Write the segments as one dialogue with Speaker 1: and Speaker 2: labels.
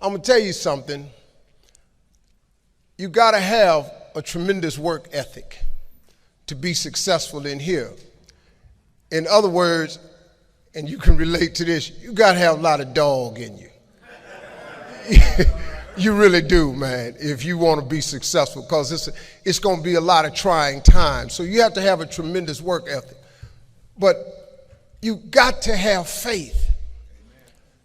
Speaker 1: I'm going to tell you something. You got to have a tremendous work ethic to be successful in here. In other words, and you can relate to this, you got to have a lot of dog in you. You really do, man, if you want to be successful, because it's going to be a lot of trying times. So you have to have a tremendous work ethic. But you got to have faith.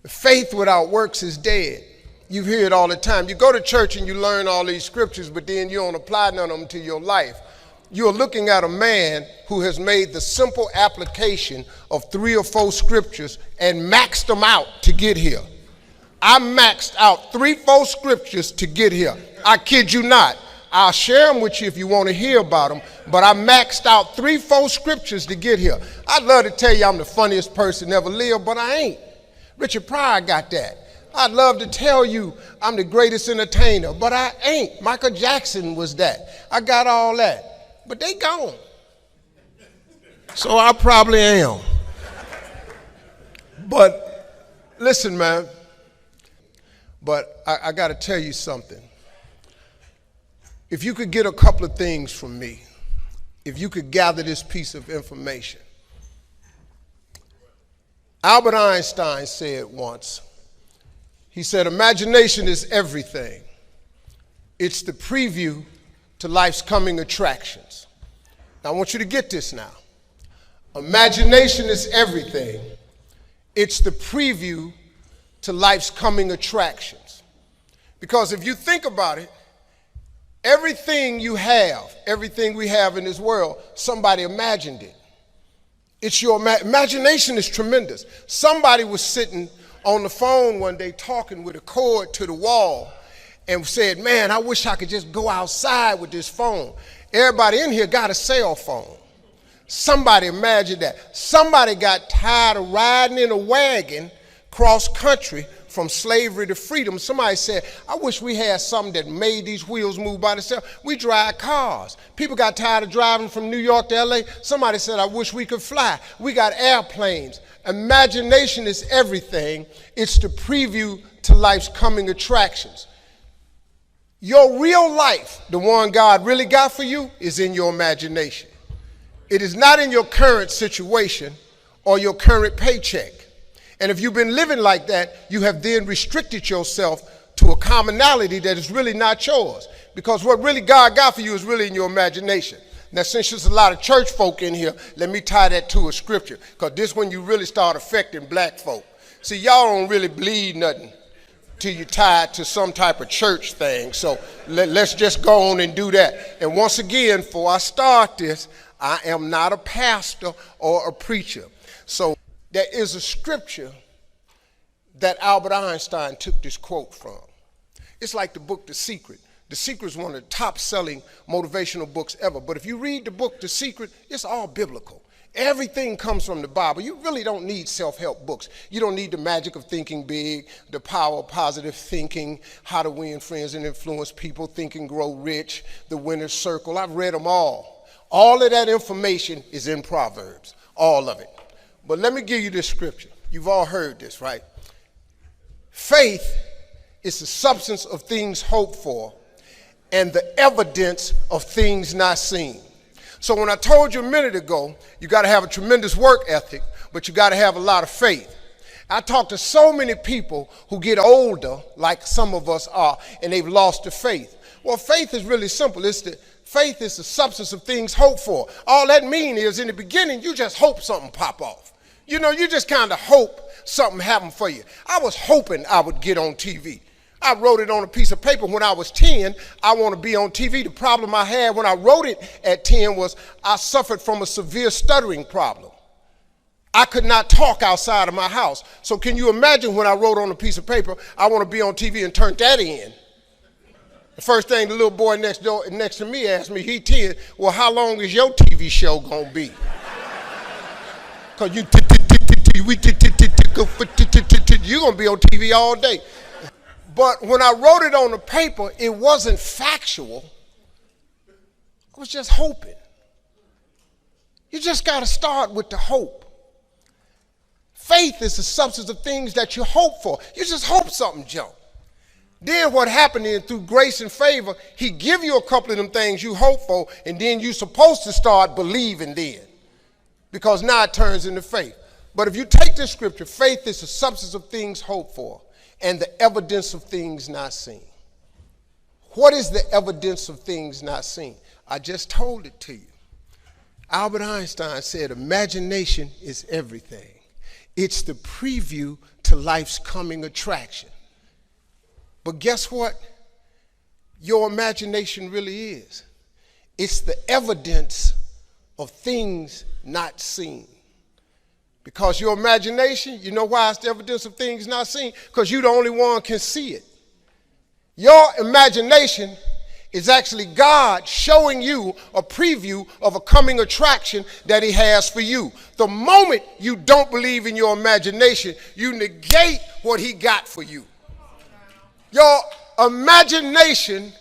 Speaker 1: Faith without works is dead. You hear it all the time. You go to church and you learn all these scriptures, but then you don't apply none of them to your life. You're looking at a man who has made the simple application of 3 or 4 scriptures and maxed them out to get here. I maxed out 3, 4 scriptures to get here. I kid you not. I'll share them with you if you want to hear about them, but I maxed out 3, 4 scriptures to get here. I'd love to tell you I'm the funniest person ever lived, but I ain't. Richard Pryor got that. I'd love to tell you I'm the greatest entertainer, but I ain't. Michael Jackson was that. I got all that, but they gone. So I probably am. But listen, man, but I got to tell you something. If you could get a couple of things from me, if you could gather this piece of information. Albert Einstein said once, he said, imagination is everything. It's the preview to life's coming attractions. Now I want you to get this now. Imagination is everything. It's the preview to life's coming attractions. Because if you think about it, everything you have, everything we have in this world, somebody imagined it. It's your imagination is tremendous. Somebody was sitting on the phone one day talking with a cord to the wall and said, man, I wish I could just go outside with this phone. Everybody in here got a cell phone. Somebody imagined that. Somebody got tired of riding in a wagon cross country from slavery to freedom. Somebody said, I wish we had something that made these wheels move by themselves. We drive cars. People got tired of driving from New York to LA. Somebody said, I wish we could fly. We got airplanes. Imagination is everything. It's the preview to life's coming attractions. Your real life, the one God really got for you, is in your imagination. It is not in your current situation or your current paycheck. And if you've been living like that, you have then restricted yourself to a commonality that is really not yours. Because what really God got for you is really in your imagination. Now, since there's a lot of church folk in here, let me tie that to a scripture. Because this is when you really start affecting black folk. See, y'all don't really bleed nothing till you tie it to some type of church thing. So let's just go on and do that. And once again, before I start this, I am not a pastor or a preacher. So there is a scripture that Albert Einstein took this quote from. It's like the book The Secret. The Secret is one of the top-selling motivational books ever. But if you read the book The Secret, it's all biblical. Everything comes from the Bible. You really don't need self-help books. You don't need The Magic of Thinking Big, The Power of Positive Thinking, How to Win Friends and Influence People, Think and Grow Rich, The Winner's Circle. I've read them all. All of that information is in Proverbs, all of it. But let me give you this scripture. You've all heard this, right? Faith is the substance of things hoped for and the evidence of things not seen. So when I told you a minute ago, you got to have a tremendous work ethic, but you got to have a lot of faith. I talk to so many people who get older, like some of us are, and they've lost their faith. Well, faith is really simple. Faith is the substance of things hoped for. All that means is in the beginning, you just hope something pop off. You know, you just kind of hope something happened for you. I was hoping I would get on TV. I wrote it on a piece of paper when I was 10. I want to be on TV. The problem I had when I wrote it at 10 was I suffered from a severe stuttering problem. I could not talk outside of my house. So can you imagine when I wrote on a piece of paper, I want to be on TV and turned that in? The first thing the little boy next to me asked me, he 10, well, how long is your TV show going to be? Because you're going to be on TV all day. But when I wrote it on the paper, it wasn't factual. I was just hoping. You just got to start with the hope. Faith is the substance of things that you hope for. You just hope something jump. Then what happened is through grace and favor, he give you a couple of them things you hope for, and then you're supposed to start believing then. Because now it turns into faith. But if you take this scripture, faith is the substance of things hoped for and the evidence of things not seen. What is the evidence of things not seen? I just told it to you. Albert Einstein said, imagination is everything. It's the preview to life's coming attraction. But guess what? Your imagination really is. It's the evidence of things not seen. Because your imagination, you know why it's the evidence of things not seen? Because you're the only one can see it. Your imagination is actually God showing you a preview of a coming attraction that he has for you. The moment you don't believe in your imagination, you negate what he got for you. Your imagination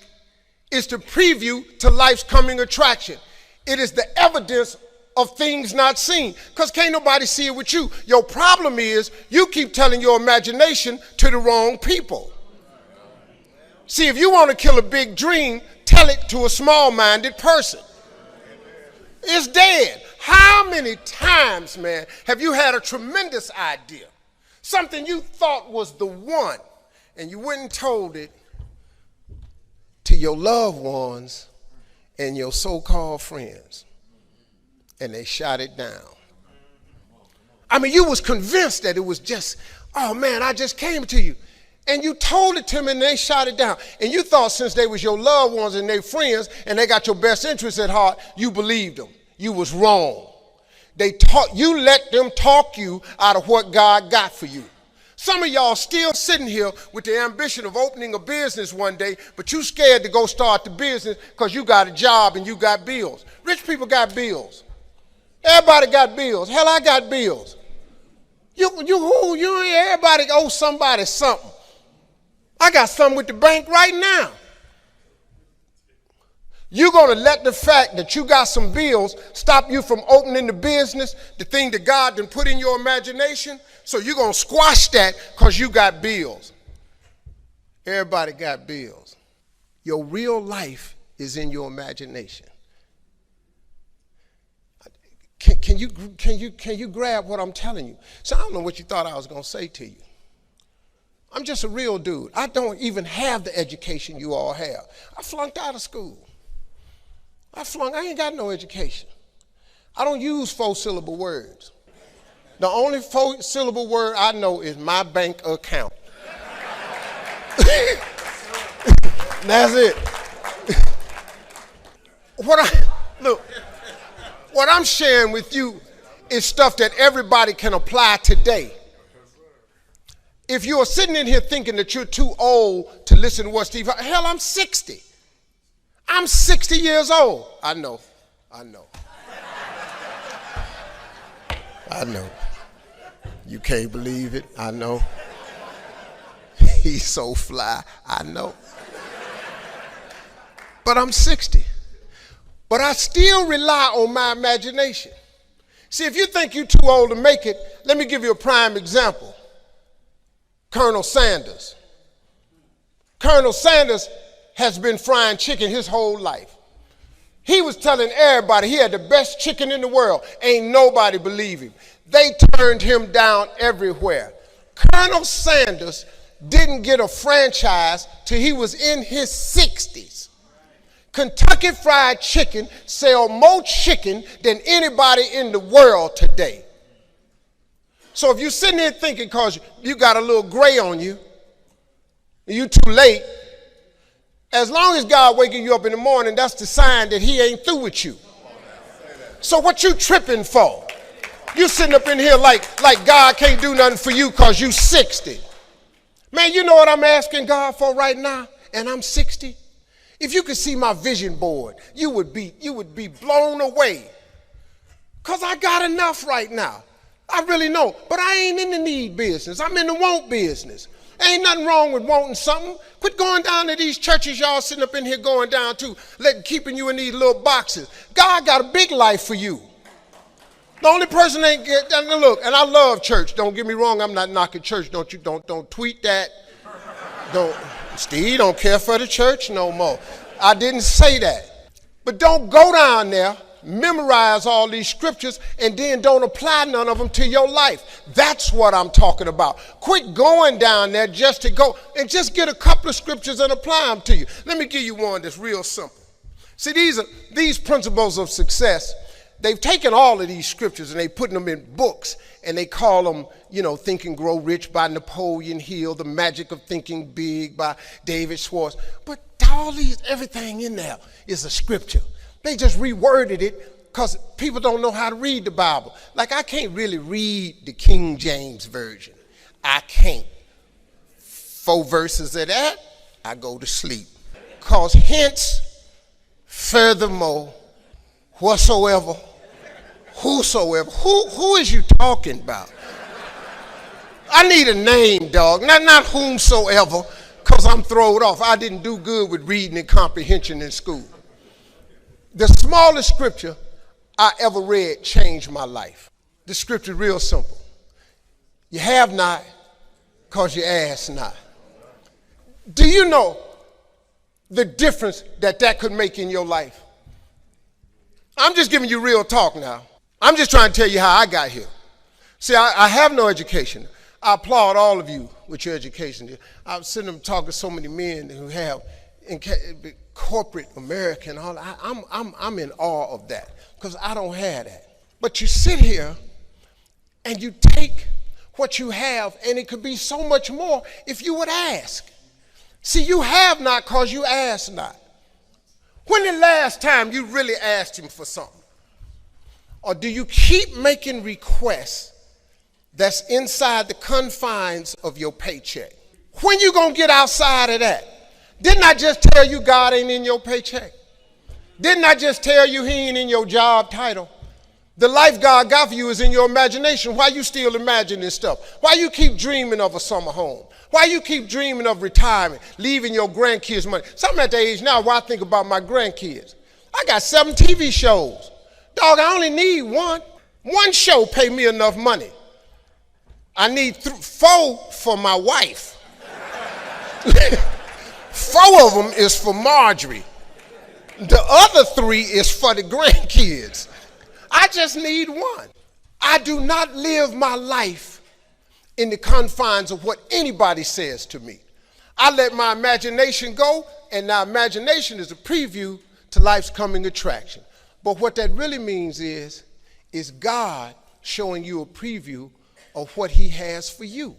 Speaker 1: is the preview to life's coming attraction. It is the evidence of things not seen, because can't nobody see it with you. Your problem is you keep telling your imagination to the wrong people. See, if you want to kill a big dream, tell it to a small-minded person. It's dead. How many times, man, have you had a tremendous idea, something you thought was the one, and you went and told it to your loved ones and your so-called friends, and they shot it down? I mean, you was convinced that it was just, oh man, I just came to you. And you told it to them and they shot it down. And you thought since they was your loved ones and their friends and they got your best interests at heart, you believed them. You was wrong. You let them talk you out of what God got for you. Some of y'all still sitting here with the ambition of opening a business one day, but you scared to go start the business because you got a job and you got bills. Rich people got bills. Everybody got bills. Hell, I got bills. Everybody owe somebody something. I got something with the bank right now. You're going to let the fact that you got some bills stop you from opening the business, the thing that God done put in your imagination? So you're going to squash that because you got bills. Everybody got bills. Your real life is in your imagination. Can you grab what I'm telling you? So I don't know what you thought I was going to say to you. I'm just a real dude. I don't even have the education you all have. I flunked out of school. I ain't got no education. I don't use 4-syllable words. The only 4-syllable word I know is my bank account. That's it. What I'm sharing with you is stuff that everybody can apply today. If you're sitting in here thinking that you're too old to listen to what Steve, hell, I'm 60. I'm 60 years old. I know. You can't believe it. I know. He's so fly. I know. But I'm 60. But I still rely on my imagination. See, if you think you're too old to make it, let me give you a prime example. Colonel Sanders. Colonel Sanders has been frying chicken his whole life. He was telling everybody he had the best chicken in the world. Ain't nobody believe him. They turned him down everywhere. Colonel Sanders didn't get a franchise till he was in his 60s. Kentucky Fried Chicken sell more chicken than anybody in the world today. So if you're sitting there thinking because you got a little gray on you, and you too late, as long as God waking you up in the morning, that's the sign that he ain't through with you. So what you tripping for? You sitting up in here like God can't do nothing for you because you 60. Man, you know what I'm asking God for right now? And I'm 60. If you could see my vision board, you would be blown away. Because I got enough right now. I really know. But I ain't in the need business. I'm in the want business. Ain't nothing wrong with wanting something. Quit going down to these churches y'all sitting up in here going down to, keeping you in these little boxes. God got a big life for you. The only person ain't get, look, and I love church. Don't get me wrong, I'm not knocking church. Don't tweet that. Steve don't care for the church no more. I didn't say that. But don't go down there, memorize all these scriptures, and then don't apply none of them to your life. That's what I'm talking about. Quit going down there just to go and just get a couple of scriptures and apply them to you. Let me give you one that's real simple. See, these principles of success, they've taken all of these scriptures and they putting them in books, and they call them, Think and Grow Rich by Napoleon Hill, The Magic of Thinking Big by David Schwartz. But everything in there is a scripture. They just reworded it because people don't know how to read the Bible. Like, I can't really read the King James Version. I can't. 4 verses of that, I go to sleep. Because hence, furthermore, whatsoever, whosoever. Who is you talking about? I need a name, dog. Not whomsoever, because I'm thrown off. I didn't do good with reading and comprehension in school. The smallest scripture I ever read changed my life. The scripture is real simple. You have not because you ask not. Do you know the difference that could make in your life? I'm just giving you real talk now. I'm just trying to tell you how I got here. See, I have no education. I applaud all of you with your education. I'm sitting there talking to so many men who have in corporate America and all that. I'm in awe of that because I don't have that. But you sit here and you take what you have, and it could be so much more if you would ask. See, you have not because you ask not. When the last time you really asked him for something? Or do you keep making requests that's inside the confines of your paycheck? When you gonna get outside of that? Didn't I just tell you God ain't in your paycheck? Didn't I just tell you he ain't in your job title? The life God got for you is in your imagination. Why you still imagining stuff? Why you keep dreaming of a summer home? Why you keep dreaming of retirement, leaving your grandkids money? So I'm at the age now where I think about my grandkids. I got 7 TV shows. Dog, I only need one. One show pay me enough money. I need 4 for my wife. 4 of them is for Marjorie. The other 3 is for the grandkids. I just need one. I do not live my life in the confines of what anybody says to me. I let my imagination go, and now imagination is a preview to life's coming attraction. But what that really means is God showing you a preview of what he has for you.